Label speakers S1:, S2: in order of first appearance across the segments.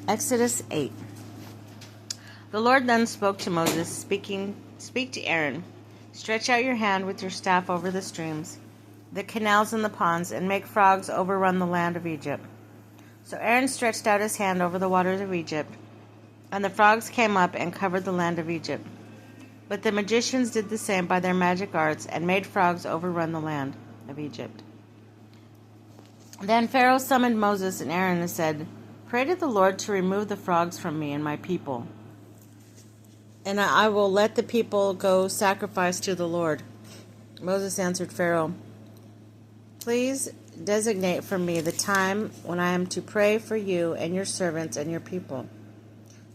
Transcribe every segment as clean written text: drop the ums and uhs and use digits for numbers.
S1: Exodus 8. The Lord then spoke to Moses, Speak to Aaron. Stretch out your hand with your staff over the streams, the canals and the ponds, and make frogs overrun the land of Egypt. So Aaron stretched out his hand over the waters of Egypt, and the frogs came up and covered the land of Egypt. But the magicians did the same by their magic arts, and made frogs overrun the land of Egypt. Then Pharaoh summoned Moses and Aaron and said, Pray to the Lord to remove the frogs from me and my people, and I will let the people go sacrifice to the Lord. Moses answered Pharaoh, Please designate for me the time when I am to pray for you and your servants and your people,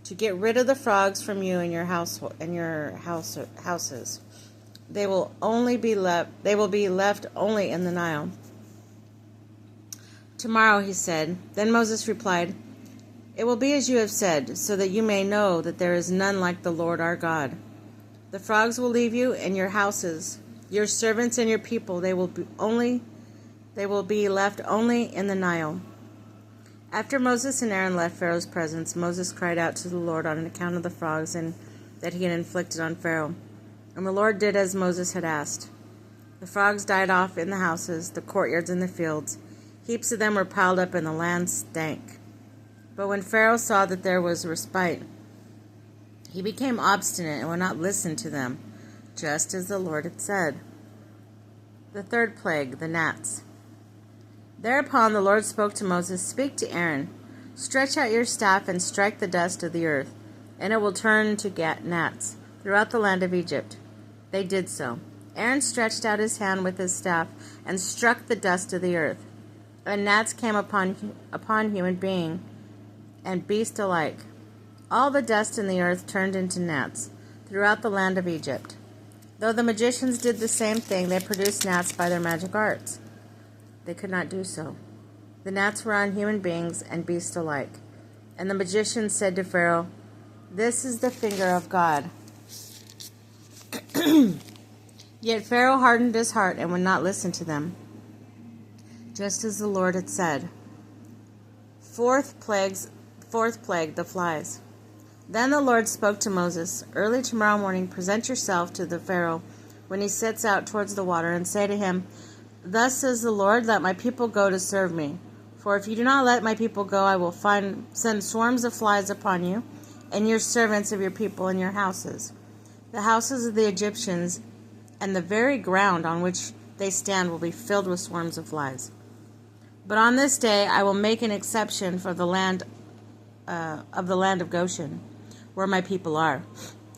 S1: to get rid of the frogs from you and your houses. They will be left only in the Nile. Tomorrow, he said. Then Moses replied, It will be as you have said, so that you may know that there is none like the Lord our God. The frogs will leave you and your houses, your servants and your people. They will be left only in the Nile. After Moses and Aaron left Pharaoh's presence, Moses cried out to the Lord on account of the frogs and that he had inflicted on Pharaoh. And the Lord did as Moses had asked. The frogs died off in the houses, the courtyards, and the fields. Heaps of them were piled up, and the land stank. But when Pharaoh saw that there was respite, he became obstinate and would not listen to them, just as the Lord had said. The third plague, the gnats. Thereupon the Lord spoke to Moses, Speak to Aaron. Stretch out your staff and strike the dust of the earth, and it will turn to gnats throughout the land of Egypt. They did so. Aaron stretched out his hand with his staff and struck the dust of the earth, and gnats came upon human being and beast alike. All the dust in the earth turned into gnats throughout the land of Egypt. Though the magicians did the same thing, they produced gnats by their magic arts. They could not do so. The gnats were on human beings and beasts alike. And the magicians said to Pharaoh, This is the finger of God. Yet Pharaoh hardened his heart and would not listen to them, just as the Lord had said. Fourth plague, the flies. Then the Lord spoke to Moses, Early tomorrow morning present yourself to the Pharaoh when he sets out towards the water, and say to him, Thus says the Lord, Let my people go to serve me. For if you do not let my people go, I will send swarms of flies upon you, and your servants of your people and your houses. The houses of the Egyptians and the very ground on which they stand will be filled with swarms of flies. But on this day I will make an exception for the land of Goshen, where my people are.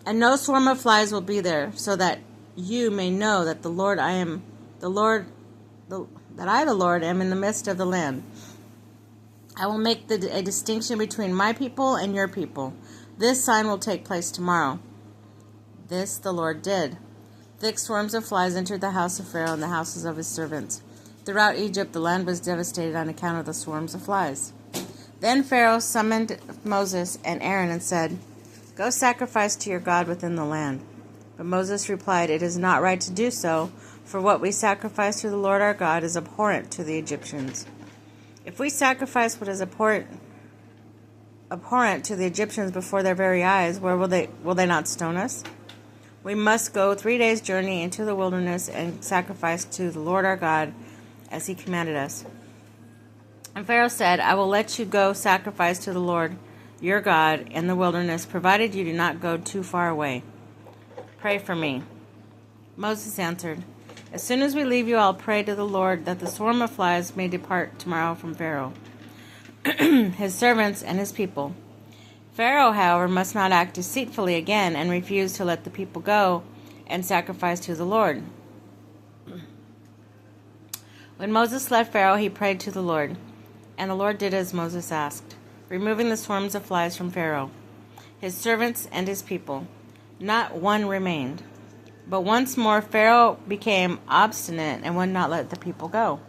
S1: And no swarm of flies will be there, so that you may know that the Lord am in the midst of the land. I will make a distinction between my people and your people. This sign will take place tomorrow. This the Lord did. Thick swarms of flies entered the house of Pharaoh and the houses of his servants. Throughout Egypt, the land was devastated on account of the swarms of flies. Then Pharaoh summoned Moses and Aaron and said, Go sacrifice to your God within the land. But Moses replied, It is not right to do so, for what we sacrifice to the Lord our God is abhorrent to the Egyptians. If we sacrifice what is abhorrent to the Egyptians before their very eyes, where will they not stone us? We must go 3 days' journey into the wilderness and sacrifice to the Lord our God, as he commanded us. And Pharaoh said, I will let you go sacrifice to the Lord your God in the wilderness, provided you do not go too far away. Pray for me. Moses answered, As soon as we leave you, I'll pray to the Lord that the swarm of flies may depart tomorrow from Pharaoh, his servants, and his people. Pharaoh, however, must not act deceitfully again and refuse to let the people go and sacrifice to the Lord. When Moses left Pharaoh, he prayed to the Lord, and the Lord did as Moses asked, removing the swarms of flies from Pharaoh, his servants, and his people. Not one remained. But once more Pharaoh became obstinate and would not let the people go.